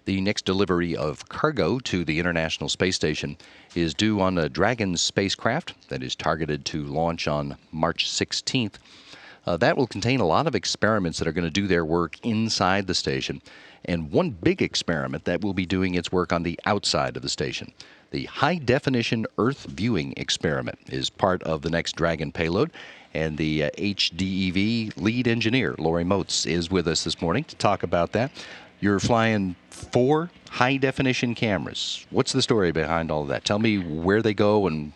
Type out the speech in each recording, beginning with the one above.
The next delivery of cargo to the International Space Station is due on a Dragon spacecraft that is targeted to launch on March 16th. That will contain a lot of experiments that are going to do their work inside the station, and one big experiment that will be doing its work on the outside of the station. The high-definition Earth viewing experiment is part of the next Dragon payload, and the HDEV lead engineer, Lori Motes, is with us this morning to talk about that. You're flying 4 high-definition cameras. What's the story behind all of that? Tell me where they go and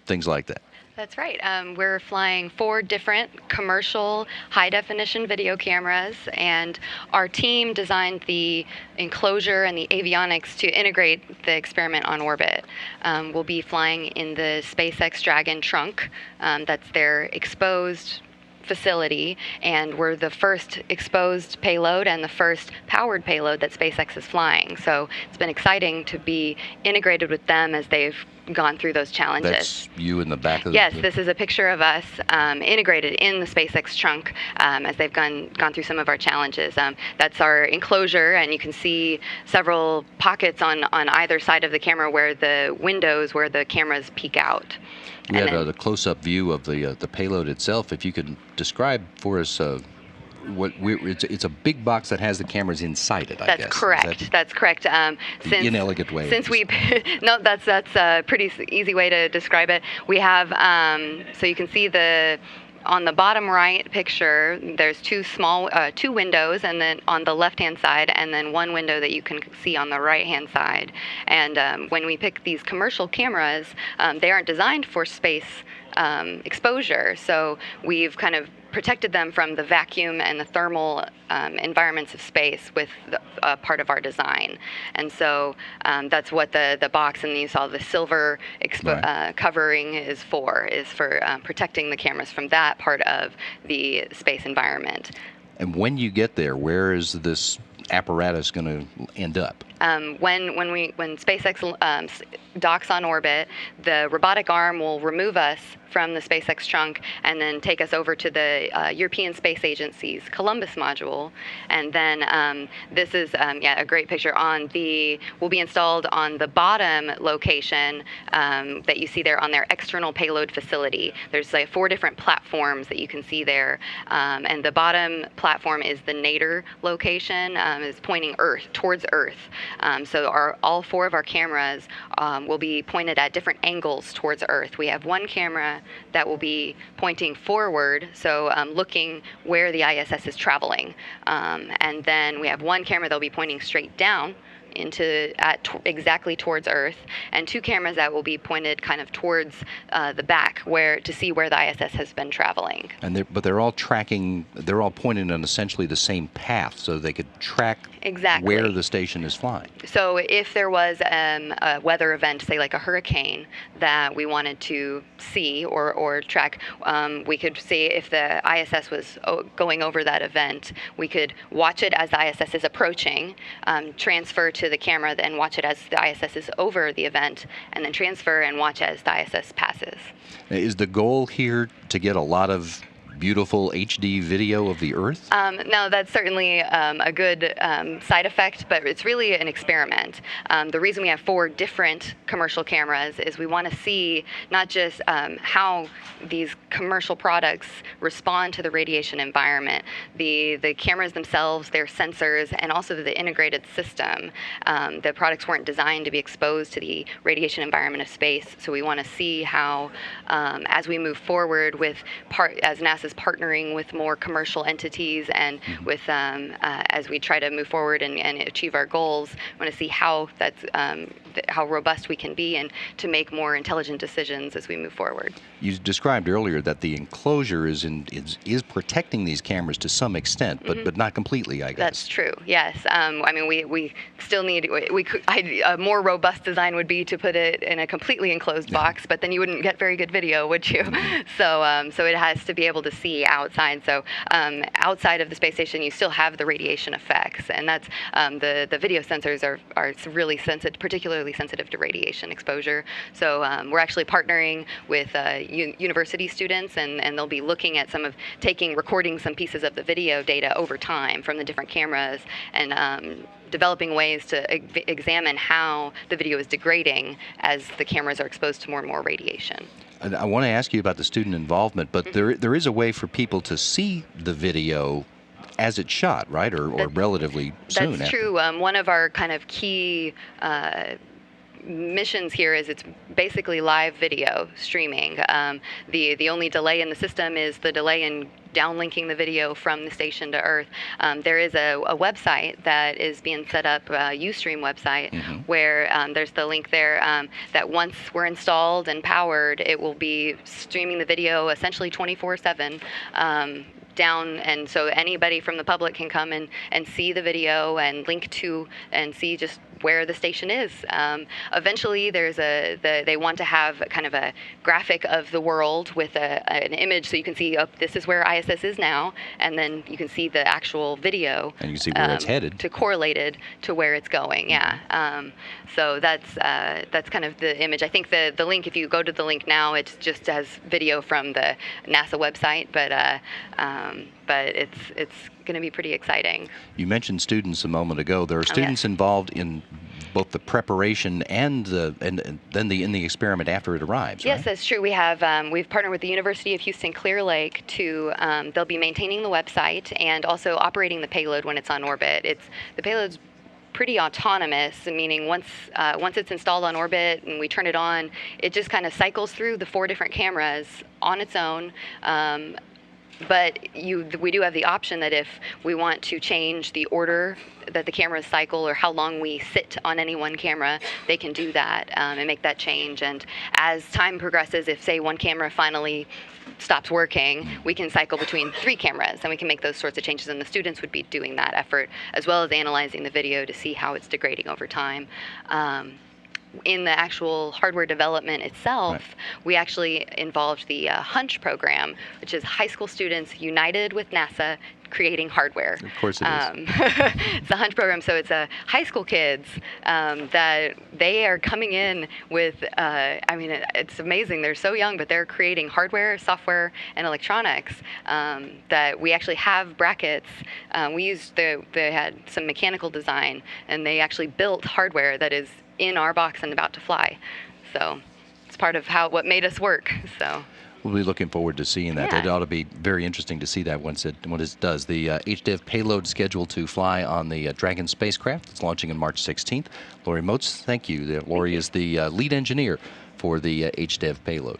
things like that. That's right. We're flying 4 different commercial high-definition video cameras, and our team designed the enclosure and the avionics to integrate the experiment on orbit. We'll be flying in the SpaceX Dragon trunk. That's their exposed facility, and we're the first exposed payload and the first powered payload that SpaceX is flying. So it's been exciting to be integrated with them as they've gone through those challenges. That's you in the back of the... Yes, this is a picture of us integrated in the SpaceX trunk as they've gone through some of our challenges. That's our enclosure, and you can see several pockets on either side of the camera where the windows where the cameras peek out. We had a close-up view of the payload itself. If you could describe for us it's a big box that has the cameras inside it, I guess. That's correct. That's correct. The inelegant way. Since we, no, that's a pretty easy way to describe it. We have, so you can see on the bottom right picture, there's 2 windows, and then on the left-hand side, and then 1 window that you can see on the right-hand side. And when we pick these commercial cameras, they aren't designed for space exposure, so we've kind of protected them from the vacuum and the thermal environments of space with part of our design. And so that's what the box, and you saw the silver covering is for protecting the cameras from that part of the space environment. And when you get there, where is this apparatus going to end up? When SpaceX docks on orbit, the robotic arm will remove us from the SpaceX trunk and then take us over to the European Space Agency's Columbus module. And then this is a great picture. Will be installed on the bottom location that you see there on their external payload facility. There's 4 different platforms that you can see there, and the bottom platform is the nadir location, is pointing towards Earth. So all 4 of our cameras will be pointed at different angles towards Earth. We have 1 camera that will be pointing forward, so looking where the ISS is traveling. And then we have 1 camera that will be pointing straight down exactly towards Earth, and 2 cameras that will be pointed kind of towards the back, to see where the ISS has been traveling. And they're all pointing on essentially the same path, so they could track exactly where the station is flying. So if there was a weather event, say like a hurricane, that we wanted to see or track, we could see if the ISS was going over that event, we could watch it as the ISS is approaching, transfer to the camera, then watch it as the ISS is over the event, and then transfer and watch as the ISS passes. Is the goal here to get a lot of beautiful HD video of the Earth? No, that's certainly a good side effect, but it's really an experiment. The reason we have 4 different commercial cameras is we want to see not just how these commercial products respond to the radiation environment, the cameras themselves, their sensors, and also the integrated system. The products weren't designed to be exposed to the radiation environment of space, so we want to see how, as we move forward as NASA's partnering with more commercial entities and with as we try to move forward and achieve our goals, we want to see how robust we can be and to make more intelligent decisions as we move forward. You described earlier that the enclosure is protecting these cameras to some extent, but not completely, I guess. That's true. Yes. I mean, we still need a more robust design would be to put it in a completely enclosed box, but then you wouldn't get very good video, would you? So it has to be able to see outside. So outside of the space station, you still have the radiation effects, and that's the video sensors are really sensitive, particularly sensitive to radiation exposure. So we're actually partnering with university students, and they'll be looking at recording some pieces of the video data over time from the different cameras, and developing ways to examine how the video is degrading as the cameras are exposed to more and more radiation. I want to ask you about the student involvement, but there is a way for people to see the video as it's shot, right, or relatively soon. That's true. One of our kind of key missions here is it's basically live video streaming. The only delay in the system is the delay in downlinking the video from the station to Earth. There is a website that is being set up, Ustream website, where there's the link there that once we're installed and powered, it will be streaming the video essentially 24/7. Down, and so anybody from the public can come and see the video and link to and see just where the station is. Eventually, they want to have kind of a graphic of the world with an image, so you can see, oh, this is where ISS is now, and then you can see the actual video. And you can see where it's headed. To correlated to where it's going, yeah. So that's kind of the image. I think the link, if you go to the link now, it's just as video from the NASA website, but it's going to be pretty exciting. You mentioned students a moment ago. There are students involved in both the preparation and then in the experiment after it arrives. Yes, right? that's true. We've partnered with the University of Houston Clear Lake to they'll be maintaining the website and also operating the payload when it's on orbit. The payload's pretty autonomous, meaning once it's installed on orbit and we turn it on, it just kind of cycles through the 4 different cameras on its own. But we do have the option that if we want to change the order that the cameras cycle or how long we sit on any one camera, they can do that and make that change. And as time progresses, if, say, one camera finally stops working, we can cycle between 3 cameras, and we can make those sorts of changes. And the students would be doing that effort, as well as analyzing the video to see how it's degrading over time. In the actual hardware development itself, we actually involved the HUNCH program, which is high school students united with NASA creating hardware. Of course it is. It's the HUNCH program, so it's high school kids that they are coming in with, it's amazing. They're so young, but they're creating hardware, software, and electronics that we actually have brackets. They had some mechanical design, and they actually built hardware that is in our box and about to fly. So it's part of what made us work. So we'll be looking forward to seeing that. Yeah. It ought to be very interesting to see that once it does. The HDEV payload scheduled to fly on the Dragon spacecraft. It's launching on March 16th. Lori Motes, thank you. Lori is the lead engineer for the HDEV payload.